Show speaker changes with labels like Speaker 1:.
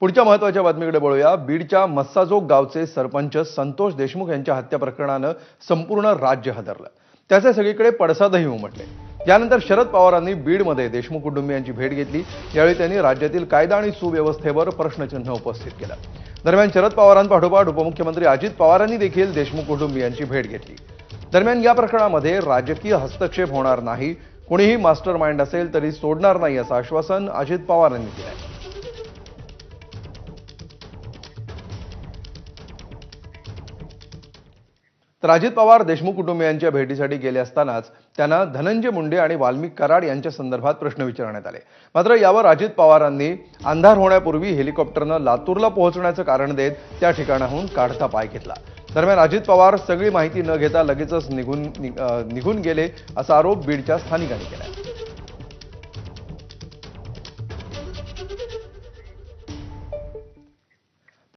Speaker 1: पुढच्या महत्त्वाच्या बातमीकडे वळूया। बीडच्या मस्साजोग गावचे सरपंच संतोष देशमुख यांच्या हत्या प्रकरणानं संपूर्ण राज्य हादरलं। त्याचे सगळीकडे पडसादही उमटले। यानंतर शरद पवारांनी बीडमध्ये देशमुख कुटुंबियांची भेट घेतली। यावेळी त्यांनी राज्यातील कायदा आणि सुव्यवस्थेवर प्रश्नचिन्ह उपस्थित केलं। दरम्यान शरद पवारांपाठोपाठ उपमुख्यमंत्री अजित पवारांनी देखील देशमुख कुटुंबियांची भेट घेतली। दरम्यान या प्रकरणामध्ये राजकीय हस्तक्षेप होणार नाही, कोणीही मास्टर माइंड असेल तरी सोडणार नाही असं आश्वासन अजित पवारांनी दिलं। तर अजित पवार देशमुख कुटुंबियांच्या भेटीसाठी गेले असतानाच त्यांना धनंजय मुंडे आणि वाल्मिक कराड यांच्या संदर्भात प्रश्न विचारण्यात आले। मात्र यावर अजित पवारांनी अंधार होण्यापूर्वी हेलिकॉप्टरनं लातूरला पोहोचण्याचं कारण देत त्या ठिकाणाहून काढता पाय घेतला। दरम्यान अजित पवार सगळी माहिती न घेता लगेचच निघून गेले असा आरोप बीडच्या स्थानिकांनी केला।